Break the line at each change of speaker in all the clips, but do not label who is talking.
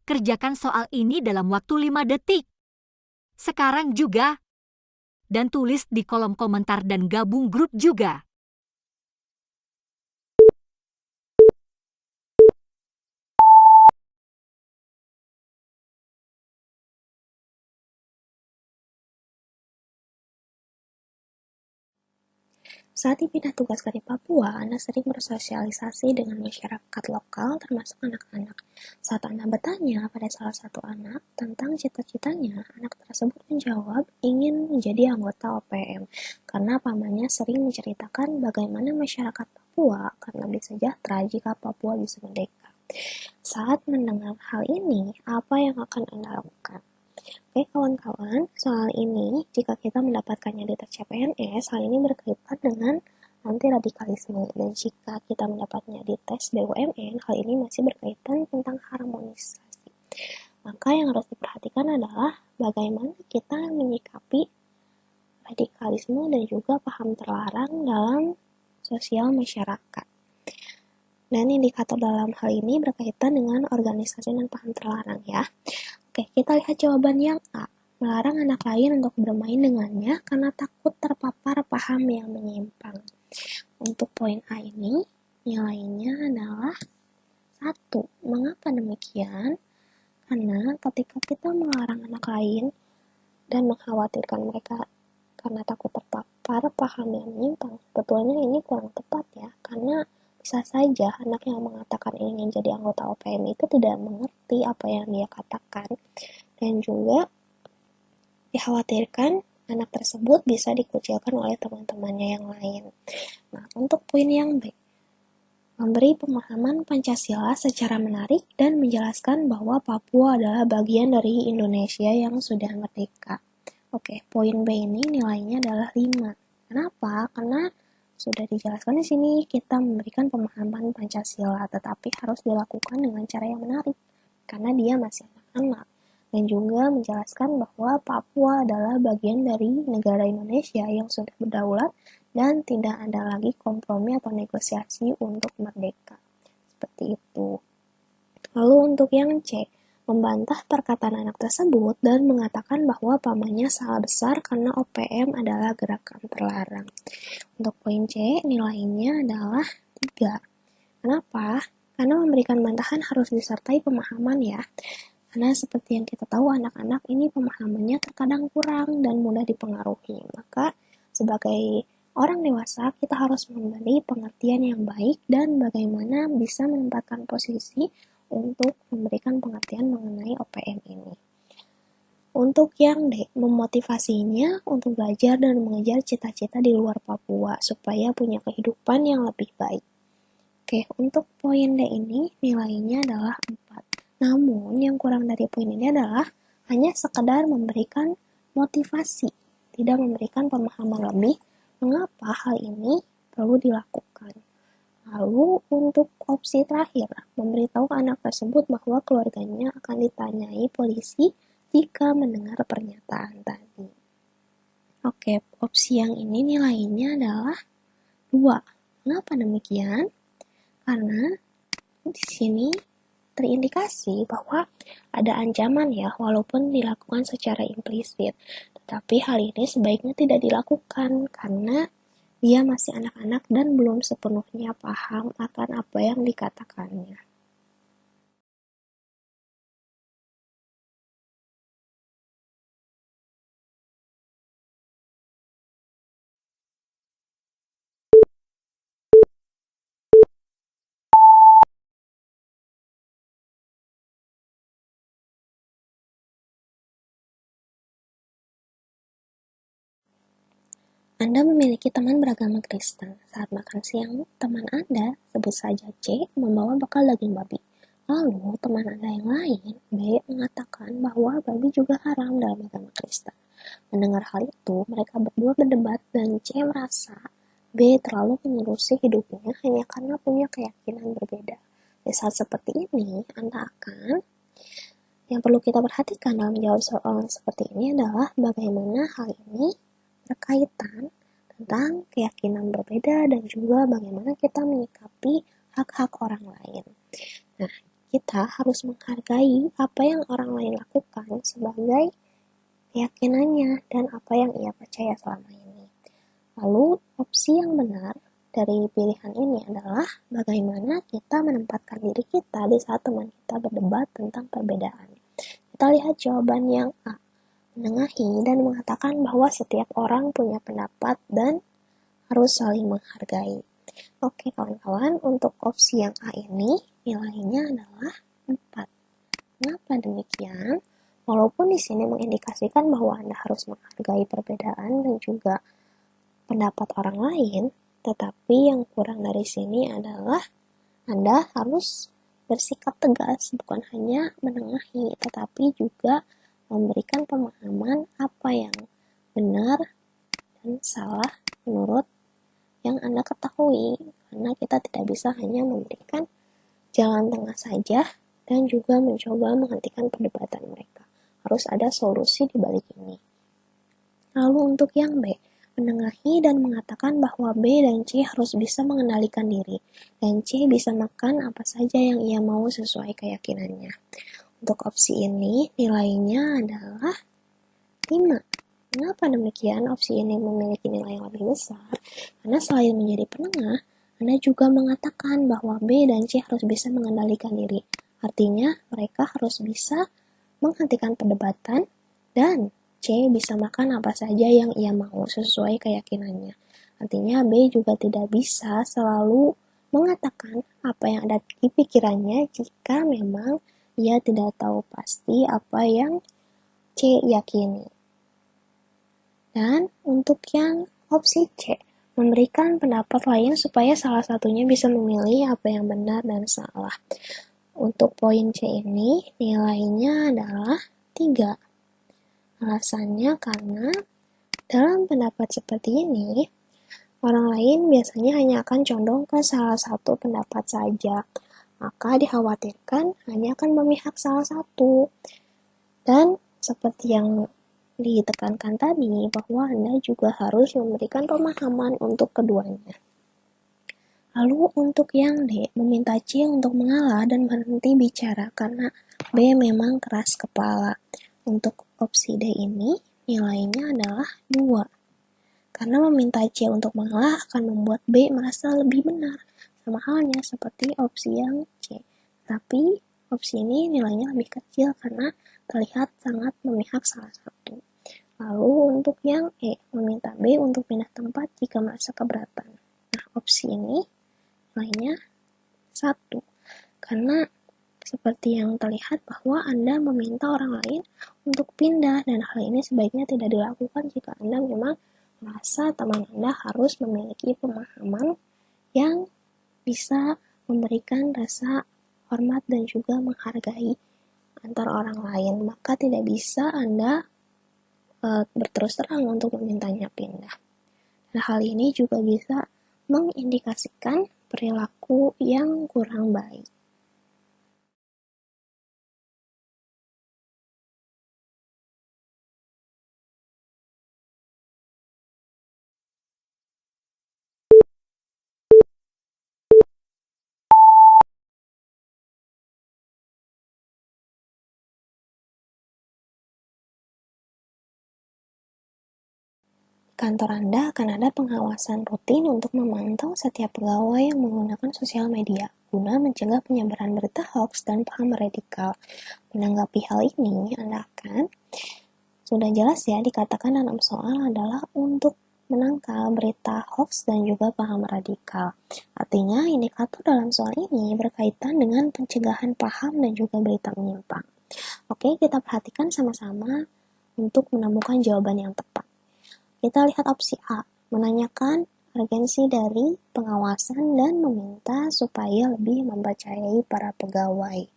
Kerjakan soal ini dalam waktu 5 detik. Sekarang juga. Dan tulis di kolom komentar dan gabung grup juga.
Saat dipindah tugaskan di Papua, Anda sering bersosialisasi dengan masyarakat lokal termasuk anak-anak. Saat Anda bertanya pada salah satu anak tentang cita-citanya, anak tersebut menjawab ingin menjadi anggota OPM karena pamannya sering menceritakan bagaimana masyarakat Papua akan lebih sejahtera jika Papua bisa merdeka. Saat mendengar hal ini, apa yang akan Anda lakukan? Oke kawan-kawan, soal ini jika kita mendapatkannya di tes CPNS, hal ini berkaitan dengan anti radikalisme, dan jika kita mendapatnya di tes BUMN, hal ini masih berkaitan tentang harmonisasi. Maka yang harus diperhatikan adalah bagaimana kita menyikapi radikalisme dan juga paham terlarang dalam sosial masyarakat. Dan indikator dalam hal ini berkaitan dengan organisasi dan paham terlarang ya. Oke, kita lihat jawaban yang A. Melarang anak lain untuk bermain dengannya karena takut terpapar paham yang menyimpang. Untuk poin A ini, nilainya adalah 1. Mengapa demikian? Karena ketika kita melarang anak lain dan mengkhawatirkan mereka karena takut terpapar paham yang menyimpang, sebetulnya ini kurang tepat ya, karena bisa saja anak yang mengatakan ingin jadi anggota OPM itu tidak mengerti apa yang dia katakan, dan juga dikhawatirkan anak tersebut bisa dikucilkan oleh teman-temannya yang lain. Nah, untuk poin yang B, memberi pemahaman Pancasila secara menarik dan menjelaskan bahwa Papua adalah bagian dari Indonesia yang sudah merdeka. Oke, poin B ini nilainya adalah 5. Kenapa? Karena sudah dijelaskan di sini kita memberikan pemahaman Pancasila, tetapi harus dilakukan dengan cara yang menarik karena dia masih anak-anak, dan juga menjelaskan bahwa Papua adalah bagian dari negara Indonesia yang sudah berdaulat dan tidak ada lagi kompromi atau negosiasi untuk merdeka. Seperti itu. Lalu untuk yang C, membantah perkataan anak tersebut dan mengatakan bahwa pamannya salah besar karena OPM adalah gerakan terlarang. Untuk poin C, nilainya adalah 3. Kenapa? Karena memberikan bantahan harus disertai pemahaman ya. Karena seperti yang kita tahu, anak-anak ini pemahamannya terkadang kurang dan mudah dipengaruhi. Maka sebagai orang dewasa, kita harus memberi pengertian yang baik dan bagaimana bisa menempatkan posisi untuk memberikan pengertian mengenai OPM ini. Untuk yang D, memotivasinya untuk belajar dan mengejar cita-cita di luar Papua supaya punya kehidupan yang lebih baik. Oke, untuk poin D ini nilainya adalah 4. Namun yang kurang dari poin ini adalah hanya sekedar memberikan motivasi, tidak memberikan pemahaman lebih mengapa hal ini perlu dilakukan. Lalu untuk opsi terakhir, memberitahu anak tersebut bahwa keluarganya akan ditanyai polisi jika mendengar pernyataan tadi. Oke, opsi yang ini nilainya adalah 2. Mengapa demikian? Karena di sini terindikasi bahwa ada ancaman ya, walaupun dilakukan secara implisit. Tetapi hal ini sebaiknya tidak dilakukan karena dia masih anak-anak dan belum sepenuhnya paham akan apa yang dikatakannya. Anda memiliki teman beragama Kristen. Saat makan siang, teman Anda, sebut saja C, membawa bekal daging babi. Lalu, teman Anda yang lain, B, mengatakan bahwa babi juga haram dalam agama Kristen. Mendengar hal itu, mereka berdua berdebat dan C merasa B terlalu menerusi hidupnya hanya karena punya keyakinan berbeda. Di saat seperti ini, yang perlu kita perhatikan dalam menjawab soal seperti ini adalah bagaimana hal ini berkaitan tentang keyakinan berbeda dan juga bagaimana kita menyikapi hak-hak orang lain. Nah, kita harus menghargai apa yang orang lain lakukan sebagai keyakinannya dan apa yang ia percaya selama ini. Lalu, opsi yang benar dari pilihan ini adalah bagaimana kita menempatkan diri kita di saat teman kita berdebat tentang perbedaan. Kita lihat jawaban yang A, menengahi dan mengatakan bahwa setiap orang punya pendapat dan harus saling menghargai. Oke kawan-kawan, untuk opsi yang A ini nilainya adalah 4. Kenapa demikian? Walaupun di sini mengindikasikan bahwa Anda harus menghargai perbedaan dan juga pendapat orang lain, tetapi yang kurang dari sini adalah Anda harus bersikap tegas, bukan hanya menengahi, tetapi juga memberikan pemahaman apa yang benar dan salah menurut yang Anda ketahui, karena kita tidak bisa hanya memberikan jalan tengah saja dan juga mencoba menghentikan perdebatan mereka. Harus ada solusi di balik ini. Lalu untuk yang B, menengahi dan mengatakan bahwa B dan C harus bisa mengendalikan diri, dan C bisa makan apa saja yang ia mau sesuai keyakinannya. Untuk opsi ini, nilainya adalah 5. Kenapa demikian? Opsi ini memiliki nilai yang lebih besar, karena selain menjadi penengah, Anda juga mengatakan bahwa B dan C harus bisa mengendalikan diri. Artinya, mereka harus bisa menghentikan perdebatan, dan C bisa makan apa saja yang ia mau sesuai keyakinannya. Artinya B juga tidak bisa selalu mengatakan apa yang ada di pikirannya jika memang ia tidak tahu pasti apa yang C yakini. Dan untuk yang opsi C, memberikan pendapat lain supaya salah satunya bisa memilih apa yang benar dan salah. Untuk poin C ini nilainya adalah 3. Alasannya karena dalam pendapat seperti ini, orang lain biasanya hanya akan condong ke salah satu pendapat saja. Maka dikhawatirkan hanya akan memihak salah satu. Dan seperti yang ditekankan tadi, bahwa Anda juga harus memberikan pemahaman untuk keduanya. Lalu untuk yang D, meminta C untuk mengalah dan berhenti bicara karena B memang keras kepala. Untuk opsi D ini, nilainya adalah 2. Karena meminta C untuk mengalah akan membuat B merasa lebih benar, sama halnya seperti opsi yang C. Tapi opsi ini nilainya lebih kecil karena terlihat sangat memihak salah satu. Lalu untuk yang E, meminta B untuk pindah tempat jika merasa keberatan. Nah, opsi ini nilainya 1. Karena seperti yang terlihat bahwa Anda meminta orang lain untuk pindah, dan hal ini sebaiknya tidak dilakukan jika Anda memang merasa teman Anda harus memiliki pemahaman yang bisa memberikan rasa hormat dan juga menghargai antar orang lain. Maka tidak bisa Anda berterus terang untuk memintanya pindah. Dan hal ini juga bisa mengindikasikan perilaku yang kurang baik. Kantor Anda akan ada pengawasan rutin untuk memantau setiap pegawai yang menggunakan sosial media guna mencegah penyebaran berita hoax dan paham radikal. Menanggapi hal ini, Anda akan sudah jelas ya dikatakan dalam soal adalah untuk menangkal berita hoax dan juga paham radikal. Artinya, indikator dalam soal ini berkaitan dengan pencegahan paham dan juga berita menyimpang. Oke, kita perhatikan sama-sama untuk menemukan jawaban yang tepat. Kita lihat opsi A, menanyakan urgensi dari pengawasan dan meminta supaya lebih mempercayai para pegawai.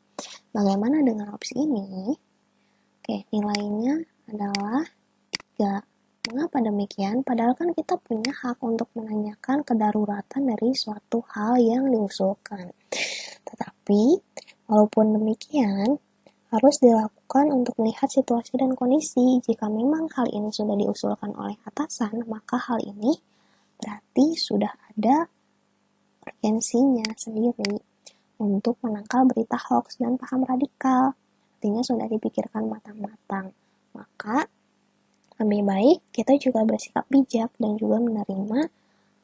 Bagaimana dengan opsi ini? Oke, nilainya adalah 3. Mengapa demikian? Padahal kan kita punya hak untuk menanyakan kedaruratan dari suatu hal yang diusulkan. Tetapi, walaupun demikian, harus dilakukan untuk melihat situasi dan kondisi. Jika memang hal ini sudah diusulkan oleh atasan, maka hal ini berarti sudah ada urgensinya sendiri. untuk menangkal berita hoax dan paham radikal. Artinya sudah dipikirkan matang-matang. Maka lebih baik kita juga bersikap bijak dan juga menerima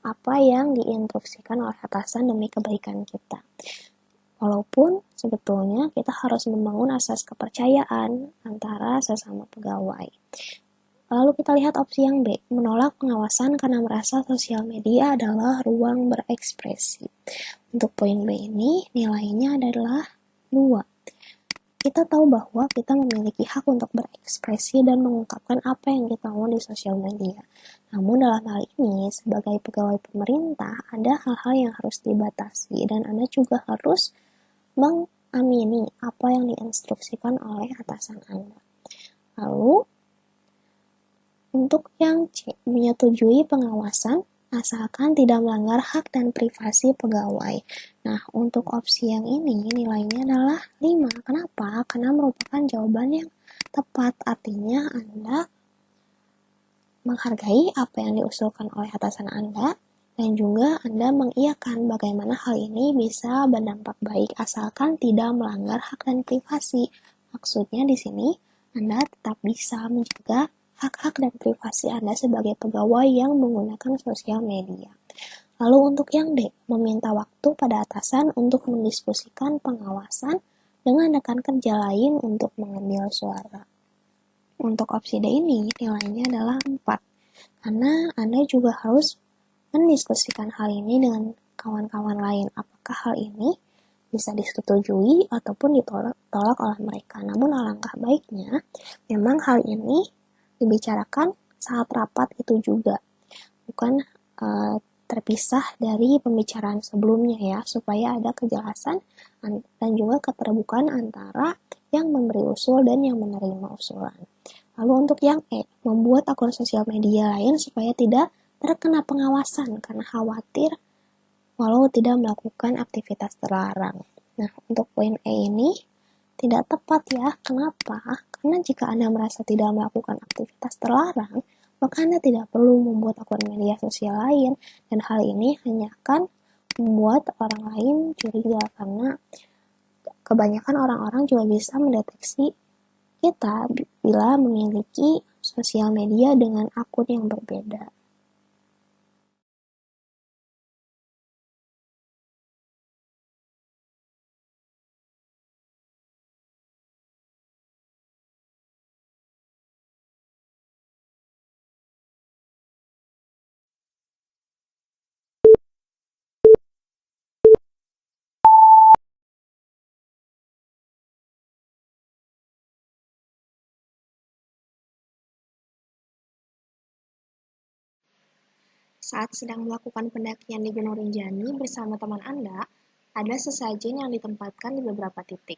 apa yang diinstruksikan oleh atasan demi kebaikan kita. Walaupun sebetulnya kita harus membangun asas kepercayaan antara sesama pegawai. Lalu kita lihat opsi yang B, menolak pengawasan karena merasa sosial media adalah ruang berekspresi. Untuk poin B ini nilainya adalah 2. Kita tahu bahwa kita memiliki hak untuk berekspresi dan mengungkapkan apa yang kita mau di sosial media. Namun dalam hal ini, sebagai pegawai pemerintah, ada hal-hal yang harus dibatasi dan Anda juga harus mengamini apa yang diinstruksikan oleh atasan Anda. Lalu, untuk yang C, menyetujui pengawasan asalkan tidak melanggar hak dan privasi pegawai. Nah, untuk opsi yang ini nilainya adalah 5. Kenapa? Karena merupakan jawaban yang tepat. Artinya Anda menghargai apa yang diusulkan oleh atasan Anda dan juga Anda mengiyakan bagaimana hal ini bisa berdampak baik asalkan tidak melanggar hak dan privasi. Maksudnya di sini Anda tetap bisa menjaga hak-hak dan privasi Anda sebagai pegawai yang menggunakan sosial media. Lalu untuk yang D, meminta waktu pada atasan untuk mendiskusikan pengawasan dengan rekan kerja lain untuk mengambil suara. Untuk opsi D ini nilainya adalah 4, karena Anda juga harus mendiskusikan hal ini dengan kawan-kawan lain. Apakah hal ini bisa disetujui ataupun ditolak oleh mereka. Namun alangkah baiknya memang hal ini dibicarakan saat rapat itu juga, bukan terpisah dari pembicaraan sebelumnya ya, supaya ada kejelasan dan juga keterbukaan antara yang memberi usul dan yang menerima usulan. Lalu untuk yang E, membuat akun sosial media lain supaya tidak terkena pengawasan karena khawatir walau tidak melakukan aktivitas terlarang. Nah, untuk poin E ini tidak tepat ya. Kenapa? Karena jika Anda merasa tidak melakukan aktivitas terlarang, maka Anda tidak perlu membuat akun media sosial lain, dan hal ini hanya akan membuat orang lain curiga karena kebanyakan orang-orang juga bisa mendeteksi kita bila memiliki sosial media dengan akun yang berbeda. Saat sedang melakukan pendakian di Gunung Rinjani bersama teman Anda, ada sesajen yang ditempatkan di beberapa titik.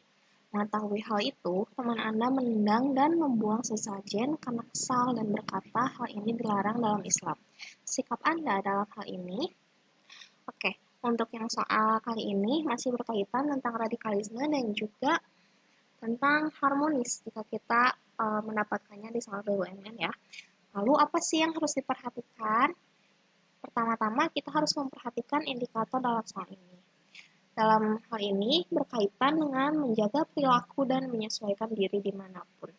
Mengetahui hal itu, teman Anda menendang dan membuang sesajen karena kesal dan berkata hal ini dilarang dalam Islam. Sikap Anda dalam hal ini? Oke, untuk yang soal kali ini masih berkaitan tentang radikalisme dan juga tentang harmonis jika kita mendapatkannya di soal BUMN ya. Lalu apa sih yang harus diperhatikan? Pertama-tama kita harus memperhatikan indikator dalam soal ini. Dalam hal ini berkaitan dengan menjaga perilaku dan menyesuaikan diri dimanapun.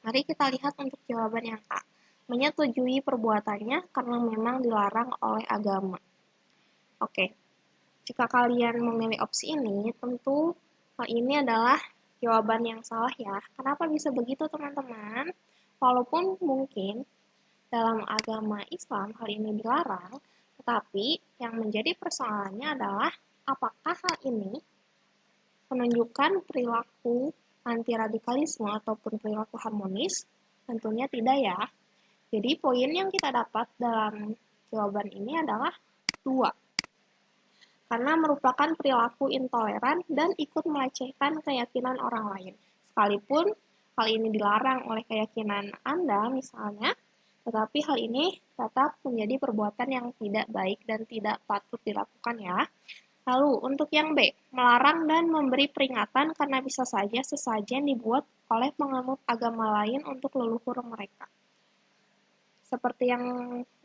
Mari kita lihat untuk jawaban yang A. Menyetujui perbuatannya karena memang dilarang oleh agama. Oke, jika kalian memilih opsi ini, tentu hal ini adalah jawaban yang salah ya. Kenapa bisa begitu teman-teman? Walaupun mungkin dalam agama Islam hal ini dilarang, tetapi yang menjadi persoalannya adalah apakah hal ini menunjukkan perilaku anti radikalisme ataupun perilaku harmonis? Tentunya tidak ya. Jadi poin yang kita dapat dalam jawaban ini adalah 2. Karena merupakan perilaku intoleran dan ikut melecehkan keyakinan orang lain. Sekalipun hal ini dilarang oleh keyakinan Anda misalnya, tetapi hal ini tetap menjadi perbuatan yang tidak baik dan tidak patut dilakukan ya. Lalu untuk yang B, melarang dan memberi peringatan karena bisa saja sesajen dibuat oleh penganut agama lain untuk leluhur mereka. Seperti yang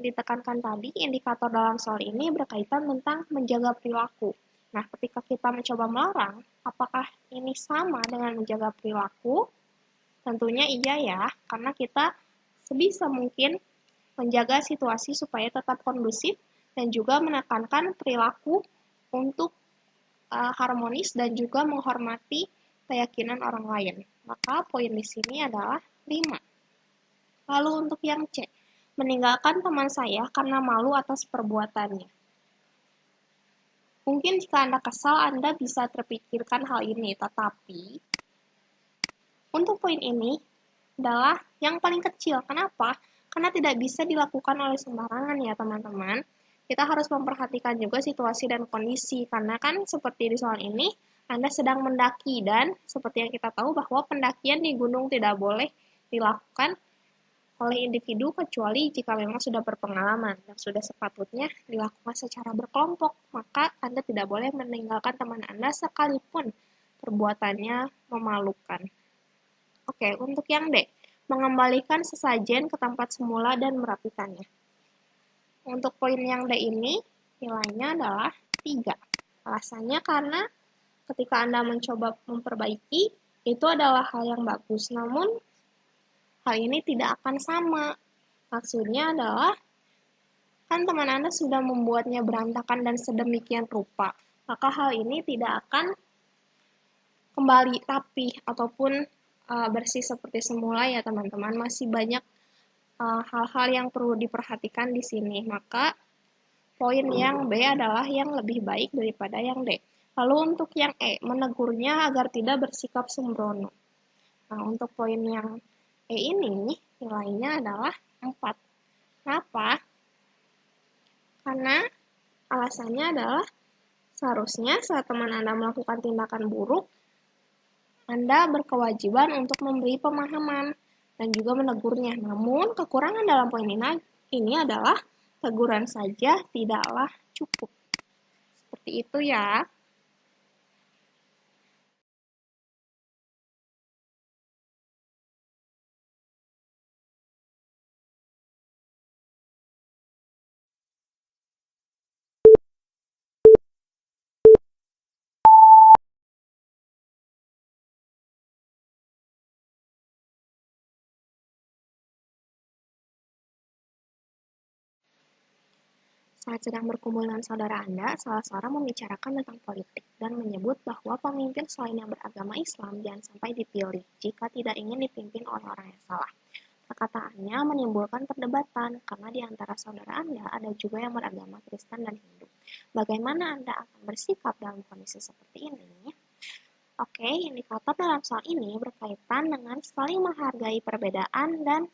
ditekankan tadi, indikator dalam soal ini berkaitan tentang menjaga perilaku. Nah, ketika kita mencoba melarang, apakah ini sama dengan menjaga perilaku? Tentunya iya ya, karena kita sebisa mungkin menjaga situasi supaya tetap kondusif dan juga menekankan perilaku untuk harmonis dan juga menghormati keyakinan orang lain. Maka poin di sini adalah 5. Lalu untuk yang C, meninggalkan teman saya karena malu atas perbuatannya. Mungkin jika Anda kesal, Anda bisa terpikirkan hal ini, tetapi untuk poin ini adalah yang paling kecil. Kenapa? Karena tidak bisa dilakukan oleh sembarangan ya teman-teman. Kita harus memperhatikan juga situasi dan kondisi, karena kan seperti di soal ini, Anda sedang mendaki dan seperti yang kita tahu bahwa pendakian di gunung tidak boleh dilakukan oleh individu kecuali jika memang sudah berpengalaman dan sudah sepatutnya dilakukan secara berkelompok. Maka Anda tidak boleh meninggalkan teman Anda sekalipun perbuatannya memalukan. Oke, untuk yang D, mengembalikan sesajen ke tempat semula dan merapikannya. Untuk poin yang D ini, nilainya adalah 3. Alasannya karena ketika Anda mencoba memperbaiki, itu adalah hal yang bagus. Namun, hal ini tidak akan sama. Maksudnya adalah, kan teman Anda sudah membuatnya berantakan dan sedemikian rupa. Maka hal ini tidak akan kembali rapi ataupun bersih seperti semula ya teman-teman. Masih banyak hal-hal yang perlu diperhatikan di sini. Maka poin yang B adalah yang lebih baik daripada yang D. Lalu untuk yang E, menegurnya agar tidak bersikap sembrono. Nah, untuk poin yang E ini nilainya adalah 4. Kenapa? Karena alasannya adalah seharusnya saat teman Anda melakukan tindakan buruk, Anda berkewajiban untuk memberi pemahaman dan juga menegurnya. Namun, kekurangan dalam poin ini adalah teguran saja tidaklah cukup. Seperti itu ya. Saat sedang berkumpul dengan saudara Anda, salah seorang membicarakan tentang politik dan menyebut bahwa pemimpin selain yang beragama Islam jangan sampai dipilih jika tidak ingin dipimpin oleh orang yang salah. Perkataannya menimbulkan perdebatan karena di antara saudara Anda ada juga yang beragama Kristen dan Hindu. Bagaimana Anda akan bersikap dalam kondisi seperti ini? Oke, indikator dalam soal ini berkaitan dengan saling menghargai perbedaan dan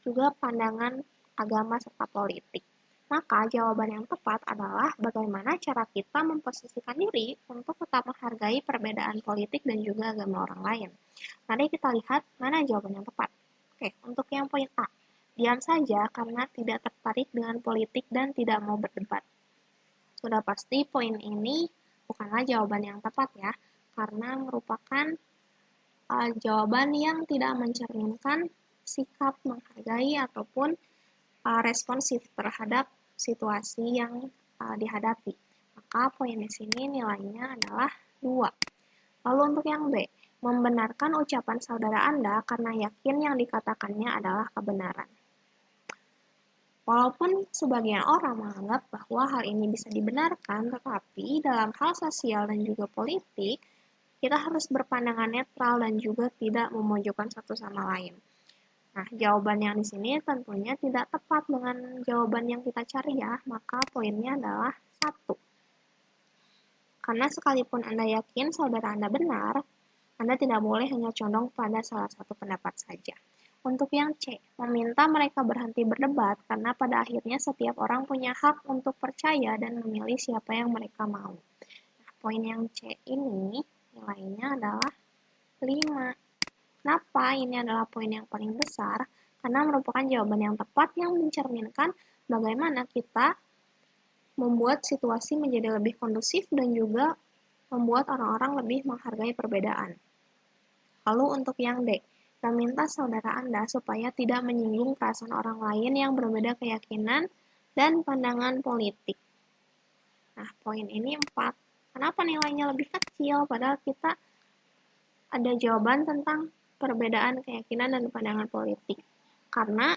juga pandangan agama serta politik. Maka jawaban yang tepat adalah bagaimana cara kita memposisikan diri untuk tetap menghargai perbedaan politik dan juga agama orang lain. Mari kita lihat mana jawaban yang tepat. Oke, untuk yang poin A, diam saja karena tidak tertarik dengan politik dan tidak mau berdebat. Sudah pasti poin ini bukanlah jawaban yang tepat ya, karena merupakan jawaban yang tidak mencerminkan sikap menghargai ataupun responsif terhadap situasi yang dihadapi. Maka poin di sini nilainya adalah 2. Lalu untuk yang B, membenarkan ucapan saudara Anda karena yakin yang dikatakannya adalah kebenaran. Walaupun sebagian orang menganggap bahwa hal ini bisa dibenarkan, tetapi dalam hal sosial dan juga politik, kita harus berpandangan netral dan juga tidak memojokkan satu sama lain. Nah, jawaban yang di sini tentunya tidak tepat dengan jawaban yang kita cari ya, maka poinnya adalah 1. Karena sekalipun Anda yakin saudara Anda benar, Anda tidak boleh hanya condong pada salah satu pendapat saja. Untuk yang C, meminta mereka berhenti berdebat karena pada akhirnya setiap orang punya hak untuk percaya dan memilih siapa yang mereka mau. Nah, poin yang C ini nilainya adalah 5. Kenapa ini adalah poin yang paling besar? Karena merupakan jawaban yang tepat yang mencerminkan bagaimana kita membuat situasi menjadi lebih kondusif dan juga membuat orang-orang lebih menghargai perbedaan. Lalu untuk yang D, meminta saudara Anda supaya tidak menyinggung perasaan orang lain yang berbeda keyakinan dan pandangan politik. Nah, poin ini 4. Kenapa nilainya lebih kecil? Padahal kita ada jawaban tentang perbedaan keyakinan dan pandangan politik. Karena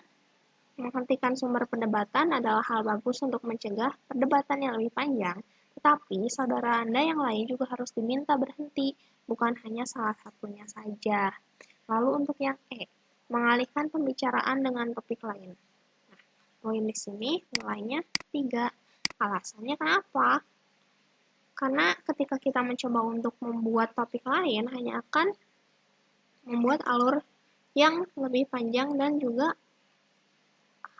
menghentikan sumber perdebatan adalah hal bagus untuk mencegah perdebatan yang lebih panjang, tetapi saudara Anda yang lain juga harus diminta berhenti, bukan hanya salah satunya saja. Lalu untuk yang E, mengalihkan pembicaraan dengan topik lain. Nah, poin di sini nilainya 3. Alasannya kenapa? Karena ketika kita mencoba untuk membuat topik lain, hanya akan membuat alur yang lebih panjang dan juga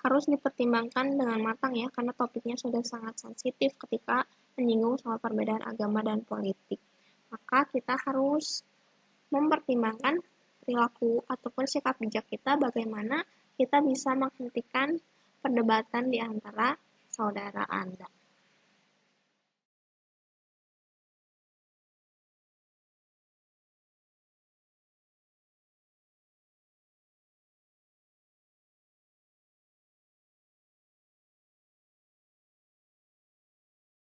harus dipertimbangkan dengan matang ya, karena topiknya sudah sangat sensitif ketika menyinggung soal perbedaan agama dan politik. Maka kita harus mempertimbangkan perilaku ataupun sikap bijak kita bagaimana kita bisa menghentikan perdebatan di antara saudara Anda.